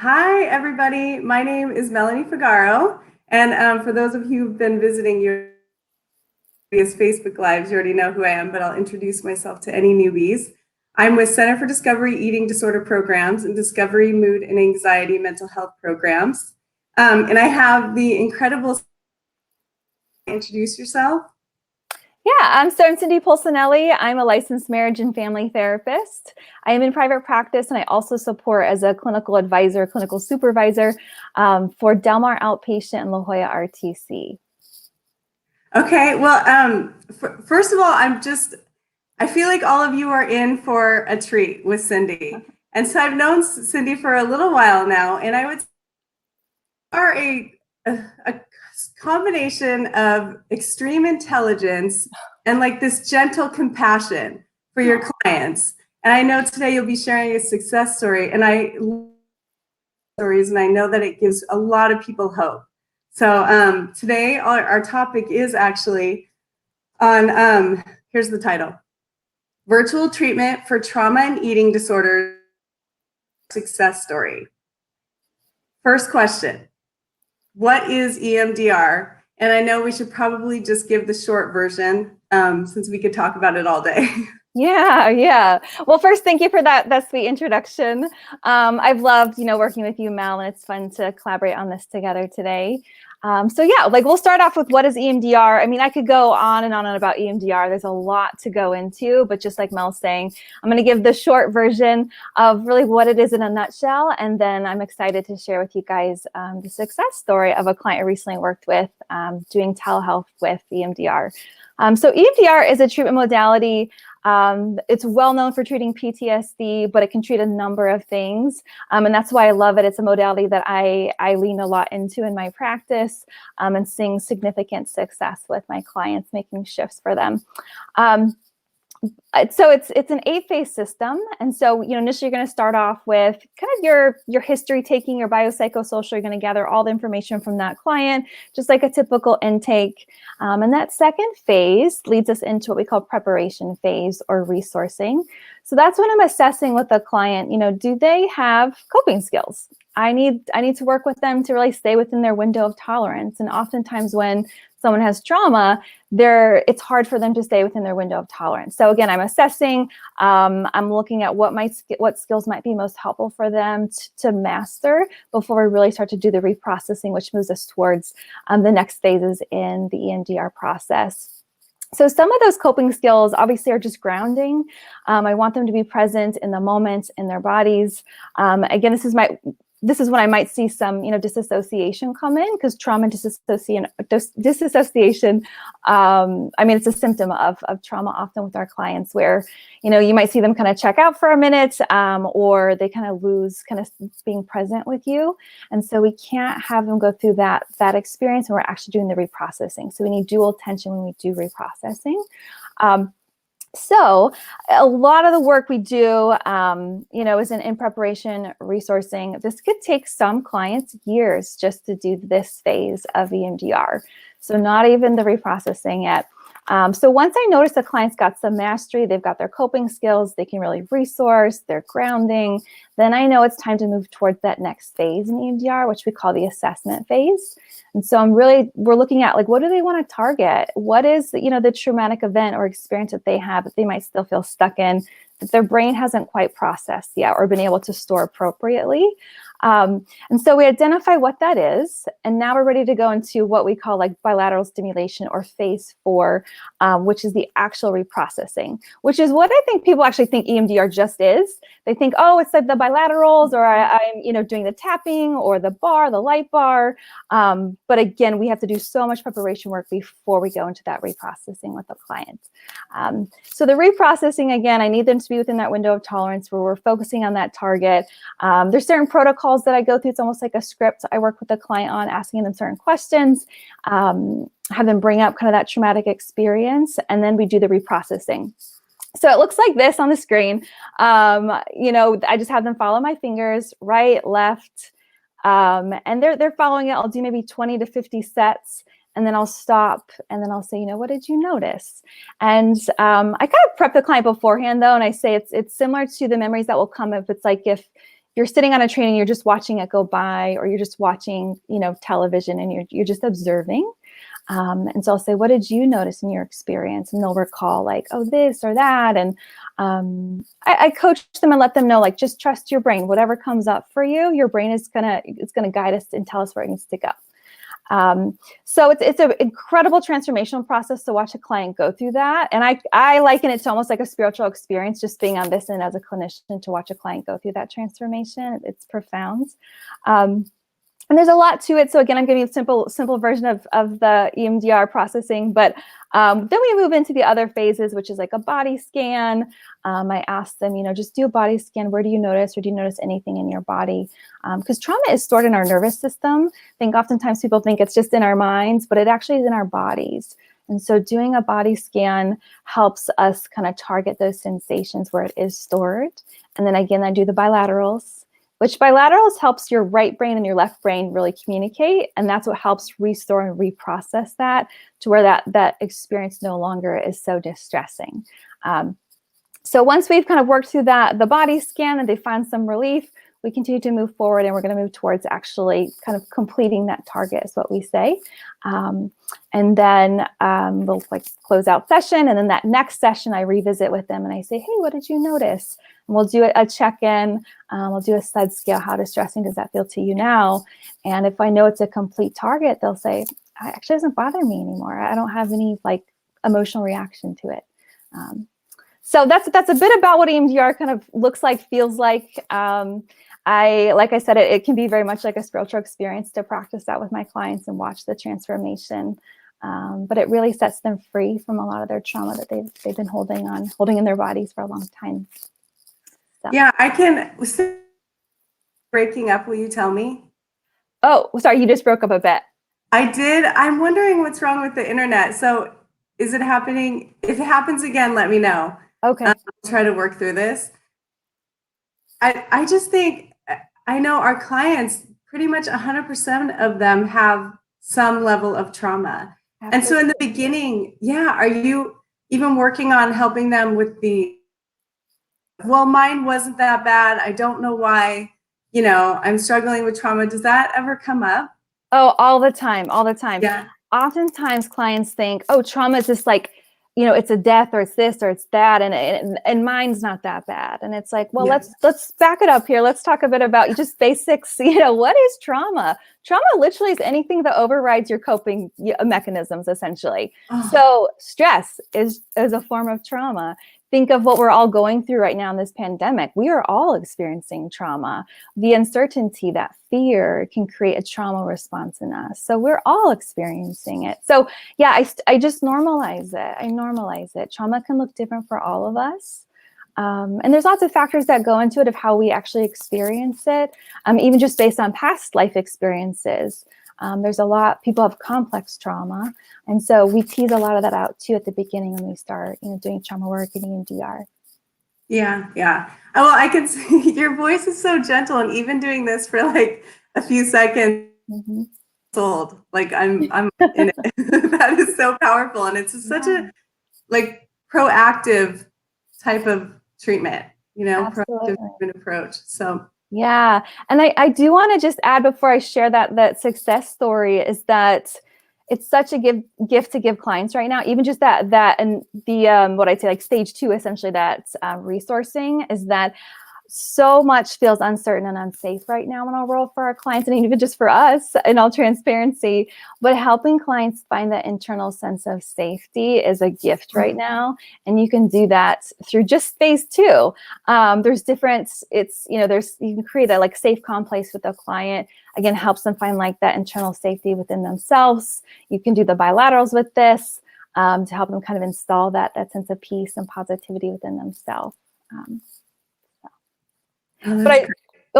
Hi, everybody. My name is Melanie Figaro. And for those of you who've been visiting your previous Facebook Lives, you already know who I am, but I'll introduce myself to any newbies. I'm with Center for Discovery Eating Disorder Programs and Discovery Mood and Anxiety Mental Health Programs. And I have the incredible, introduce yourself. Yeah, so I'm Cyndi Pulsinelli. I'm a licensed marriage and family therapist. I am in private practice, and I also support as a clinical advisor, clinical supervisor for Del Mar Outpatient and La Jolla RTC. Okay, well, first of all, I feel like all of you are in for a treat with Cyndi. And so I've known Cyndi for a little while now, and I would say are a combination of extreme intelligence and like this gentle compassion for your clients. And I know today you'll be sharing a success story, and I love stories, and I know that it gives a lot of people hope. So today our topic is actually on, here's the title, Virtual Treatment for Trauma and Eating Disorders Success Story. First question, what is EMDR? And I know we should probably just give the short version since we could talk about it all day. Yeah. Well, first, thank you for that sweet introduction. I've loved, working with you, Mel, and it's fun to collaborate on this together today. So yeah, we'll start off with what is EMDR. I mean, I could go on and on about EMDR. There's a lot to go into, but just like Mel's saying, I'm going to give the short version of really what it is in a nutshell, and then I'm excited to share with you guys the success story of a client I recently worked with doing telehealth with EMDR. So EMDR is a treatment modality. It's well known for treating PTSD, but it can treat a number of things. And that's why I love it. It's a modality that I lean a lot into in my practice and seeing significant success with my clients, making shifts for them. So it's an 8-phase system. And so, initially you're going to start off with kind of your history taking, your biopsychosocial. You're going to gather all the information from that client, just like a typical intake. And that second phase leads us into what we call preparation phase or resourcing. So that's when I'm assessing with the client, do they have coping skills? I need to work with them to really stay within their window of tolerance. And oftentimes when someone has trauma, it's hard for them to stay within their window of tolerance. So again, I'm assessing, I'm looking at what skills might be most helpful for them to master before we really start to do the reprocessing, which moves us towards the next phases in the EMDR process. So some of those coping skills obviously are just grounding. I want them to be present in the moment, in their bodies. Again, this is when I might see some, disassociation come in, because trauma and disassociation, it's a symptom of trauma often with our clients where, you might see them kind of check out for a minute or they kind of lose kind of being present with you. And so we can't have them go through that experience when we're actually doing the reprocessing. So we need dual attention when we do reprocessing. So a lot of the work we do, is in preparation, resourcing. This could take some clients years just to do this phase of EMDR. So not even the reprocessing yet. So once I notice the client's got some mastery, they've got their coping skills, they can really resource, they're grounding, then I know it's time to move towards that next phase in EMDR, which we call the assessment phase. And so we're looking at what do they want to target? What is, the traumatic event or experience that they have that they might still feel stuck in, that their brain hasn't quite processed yet or been able to store appropriately. And so we identify what that is, and now we're ready to go into what we call bilateral stimulation or phase 4, which is the actual reprocessing, which is what I think people actually think EMDR just is. They think, oh, it's like the bilaterals, or I'm doing the tapping or the light bar. But again, we have to do so much preparation work before we go into that reprocessing with the client. So the reprocessing, again, I need them to be within that window of tolerance where we're focusing on that target. There's certain protocols that I go through. It's almost like a script I work with the client on, asking them certain questions, have them bring up kind of that traumatic experience, and then we do the reprocessing. So it looks like this on the screen. I just have them follow my fingers, right, left, and they're following it. I'll do maybe 20 to 50 sets. And then I'll stop and then I'll say, what did you notice? And I kind of prep the client beforehand though. And I say it's similar to the memories that will come if it's if you're sitting on a train and you're just watching it go by, or you're just watching, television, and you're just observing. And so I'll say, what did you notice in your experience? And they'll recall like, oh, this or that. And I coach them and let them know, like, just trust your brain. Whatever comes up for you, your brain is it's gonna guide us and tell us where it needs to go. So it's an incredible transformational process to watch a client go through that. And I liken it to almost like a spiritual experience, just being on this end as a clinician to watch a client go through that transformation. It's profound. And there's a lot to it. So again, I'm giving you a simple version of the EMDR processing, but then we move into the other phases, which is like a body scan. I ask them, just do a body scan. Where do you notice, or do you notice anything in your body? Because trauma is stored in our nervous system. I think oftentimes people think it's just in our minds, but it actually is in our bodies. And so doing a body scan helps us kind of target those sensations where it is stored. And then again, I do the bilaterals, which bilaterals helps your right brain and your left brain really communicate. And that's what helps restore and reprocess that to where that experience no longer is so distressing. So once we've kind of worked through the body scan and they find some relief, we continue to move forward, and we're going to move towards actually kind of completing that target is what we say. And then we'll like close out session. And then that next session, I revisit with them and I say, hey, what did you notice? And we'll do a check-in. We'll do a SUD scale. How distressing does that feel to you now? And if I know it's a complete target, they'll say, it actually doesn't bother me anymore. I don't have any like emotional reaction to it. So that's a bit about what EMDR kind of looks like, feels like. Like I said, it can be very much like a spiritual experience to practice that with my clients and watch the transformation. But it really sets them free from a lot of their trauma that they've been holding in their bodies for a long time. So. Yeah, I can. Breaking up, will you tell me? Oh, sorry, you just broke up a bit. I did. I'm wondering what's wrong with the internet. So is it happening? If it happens again, let me know. Okay. I'll try to work through this. I just think, I know our clients, pretty much 100% of them have some level of trauma. Absolutely. And so in the beginning, are you even working on helping them with well, mine wasn't that bad. I don't know why, I'm struggling with trauma. Does that ever come up? Oh, all the time. Yeah. Oftentimes clients think, oh, trauma is just like, it's a death, or it's this, or it's that, and mine's not that bad. And it's like, well, let's back it up here. Let's talk a bit about just basics. What is trauma? Trauma literally is anything that overrides your coping mechanisms, essentially. Oh. So stress is a form of trauma. Think of what we're all going through right now in this pandemic. We are all experiencing trauma. The uncertainty, that fear, can create a trauma response in us. So we're all experiencing it. So I just normalize it. I normalize it. Trauma can look different for all of us. And there's lots of factors that go into it of how we actually experience it, even just based on past life experiences. There's a lot, people have complex trauma. And so we tease a lot of that out too at the beginning when we start, doing trauma work and EMDR. Yeah. Oh, well, I can see your voice is so gentle, and even doing this for like a few seconds, sold. Like I'm in it. That is so powerful, and it's such a like proactive type of treatment, proactive treatment approach. So. Yeah. And I do want to just add before I share that success story is that it's such a gift to give clients right now, even just that and the what I'd say like stage 2, essentially, that's resourcing, is that so much feels uncertain and unsafe right now in our world for our clients, and even just for us, in all transparency. But helping clients find that internal sense of safety is a gift right now, and you can do that through just phase 2. There's different. You can create a like safe, calm place with a client. Again, helps them find like that internal safety within themselves. You can do the bilaterals with this to help them kind of install that sense of peace and positivity within themselves.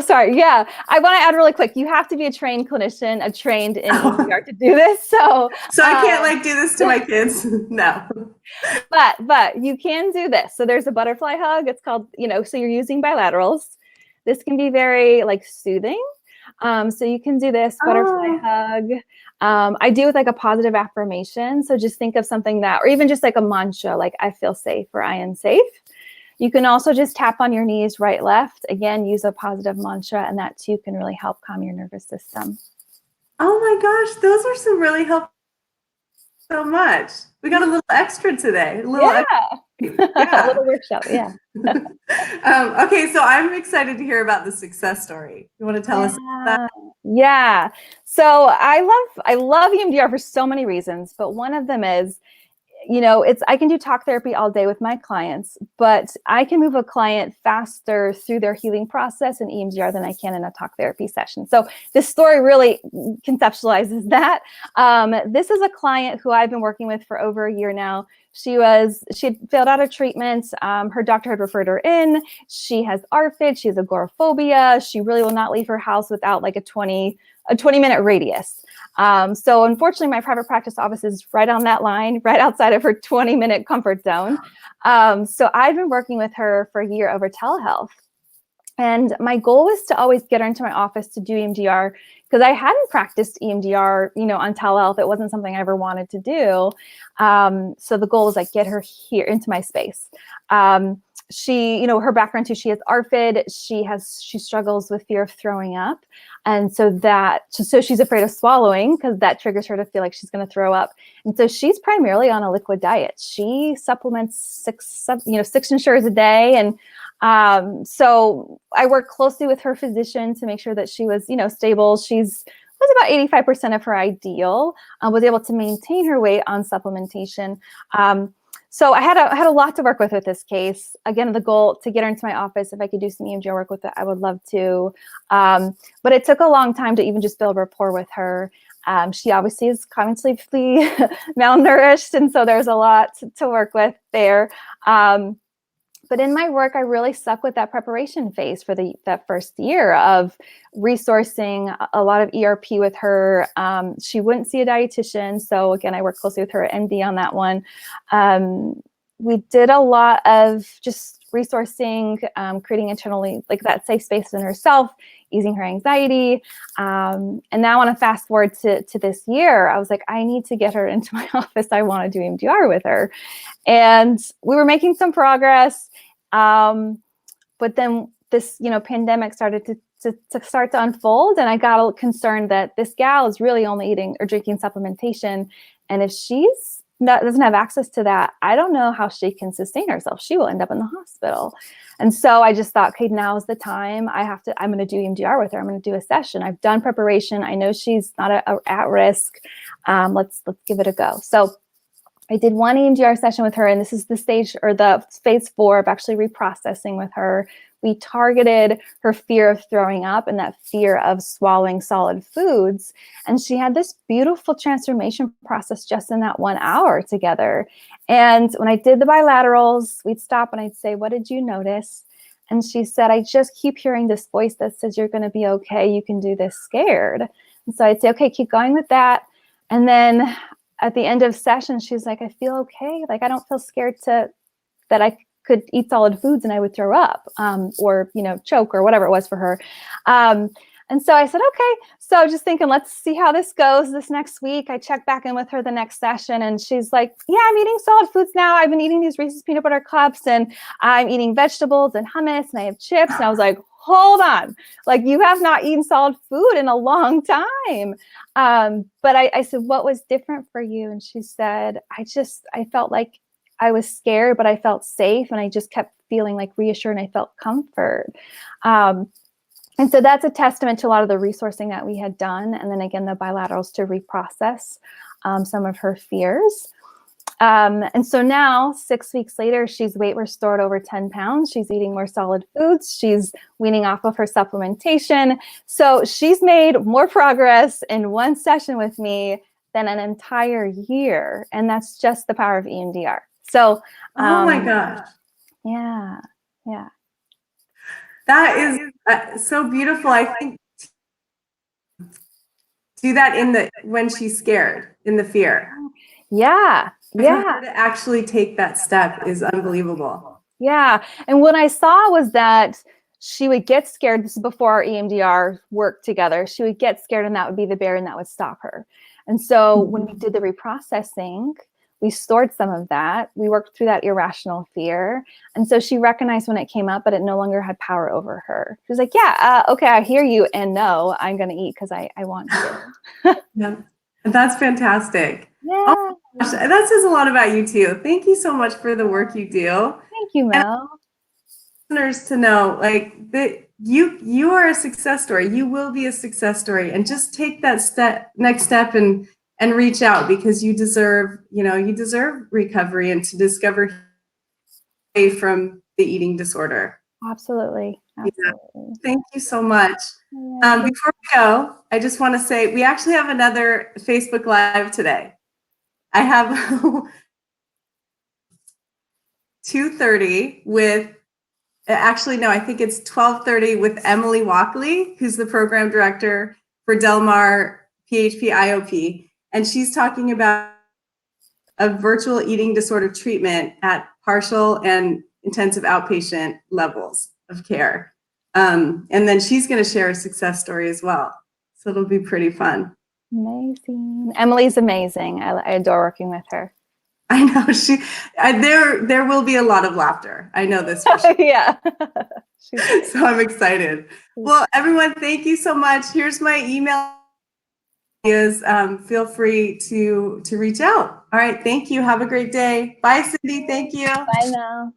Sorry. Yeah. I want to add really quick. You have to be a trained clinician, trained in EMDR to do this. So I can't like do this to my kids. No. But you can do this. So there's a butterfly hug. It's called, so you're using bilaterals. This can be very like soothing. So you can do this butterfly hug. I do with like a positive affirmation. So just think of something that, or even just like a mantra, like I feel safe or I am safe. You can also just tap on your knees, right, left. Again, use a positive mantra, and that too can really help calm your nervous system. Oh my gosh, those are some really helpful so much. We got a little extra today. A little extra. A Yeah. little workshop, yeah. Okay, so I'm excited to hear about the success story. You want to tell us about that? Yeah. So I love EMDR for so many reasons, but one of them is, I can do talk therapy all day with my clients, but I can move a client faster through their healing process in EMDR than I can in a talk therapy session. So this story really conceptualizes that. This is a client who I've been working with for over a year now. She had failed out of treatment. Her doctor had referred her in. She has ARFID. She has agoraphobia. She really will not leave her house without like a 20-minute radius. So unfortunately, my private practice office is right on that line, right outside of her 20-minute comfort zone. So I've been working with her for a year over telehealth. And my goal was to always get her into my office to do EMDR because I hadn't practiced EMDR, on telehealth. It wasn't something I ever wanted to do. So the goal was like get her here into my space. She, her background too, she has ARFID. She struggles with fear of throwing up. And so she's afraid of swallowing because that triggers her to feel like she's going to throw up. And so she's primarily on a liquid diet. She supplements six ensures a day. And so I worked closely with her physician to make sure that she was, stable. Was about 85% of her ideal, was able to maintain her weight on supplementation. So I had a lot to work with this case. Again, the goal to get her into my office. If I could do some EMDR work with it, I would love to. But it took a long time to even just build rapport with her. She obviously is cognitively malnourished, and so there's a lot to work with there. But in my work, I really stuck with that preparation phase for that first year of resourcing a lot of ERP with her. She wouldn't see a dietitian. So again, I worked closely with her at MD on that one. We did a lot of just resourcing, creating internally like that safe space in herself, easing her anxiety. And now I want to fast forward to this year. I was like, I need to get her into my office. I want to do EMDR with her. And we were making some progress. But then this, pandemic started to start to unfold. And I got a little concerned that this gal is really only eating or drinking supplementation. And if doesn't have access to that, I don't know how she can sustain herself. She will end up in the hospital. And so I just thought, okay, now is the time. I'm going to do EMDR with her. I'm going to do a session. I've done preparation. I know she's not at risk. Let's give it a go. So I did one EMDR session with her, and this is the phase 4 of actually reprocessing with her. We targeted her fear of throwing up and that fear of swallowing solid foods. And she had this beautiful transformation process just in that 1 hour together. And when I did the bilaterals, we'd stop and I'd say, what did you notice? And she said, I just keep hearing this voice that says, you're going to be okay. You can do this scared. And so I'd say, okay, keep going with that. And then at the end of session, she's like, I feel okay. Like, I don't feel scared that I could eat solid foods and I would throw up or, choke or whatever it was for her. And so I said, okay. So just thinking, let's see how this goes this next week. I checked back in with her the next session and she's like, yeah, I'm eating solid foods now. I've been eating these Reese's peanut butter cups and I'm eating vegetables and hummus and I have chips. And I was like, hold on, like you have not eaten solid food in a long time. But I said, what was different for you? And she said, I felt like I was scared, but I felt safe. And I just kept feeling like reassured and I felt comfort. And so that's a testament to a lot of the resourcing that we had done. And then again, the bilaterals to reprocess some of her fears. And so now 6 weeks later, she's weight restored over 10 pounds. She's eating more solid foods. She's weaning off of her supplementation. So she's made more progress in one session with me than an entire year. And that's just the power of EMDR. So, oh my gosh. Yeah. Yeah. That is so beautiful. I think do that when she's scared, in the fear. Yeah. Yeah. For her to actually take that step is unbelievable. Yeah. And what I saw was that she would get scared. This is before our EMDR worked together. She would get scared and that would be the barrier and that would stop her. And so when we did the reprocessing, We stored some of that. We worked through that irrational fear. And so she recognized when it came up, but it no longer had power over her. She was like, yeah, okay, I hear you. And no, I'm going to eat because I want to. Yeah, that's fantastic. Yeah. Oh my gosh, that says a lot about you too. Thank you so much for the work you do. Thank you, Mel. Listeners to know, like, that you are a success story. You will be a success story, and just take that next step and reach out, because you deserve recovery and to discover from the eating disorder. Absolutely. Absolutely. Thank you so much. Yeah. Before we go, I just want to say we actually have another Facebook Live today. I have 2:30 with, actually, no, I think it's 12:30 with Emily Walkley, who's the program director for Del Mar PHP IOP. And she's talking about a virtual eating disorder treatment at partial and intensive outpatient levels of care. And then she's going to share a success story as well. So it'll be pretty fun. Amazing. Emily's amazing. I adore working with her. I know there will be a lot of laughter. I know this for sure. Yeah. So I'm excited. Well, everyone, thank you so much. Here's my email. Feel free to reach out. All right. Thank you. Have a great day. Bye, Cyndi. Thank you. Bye now.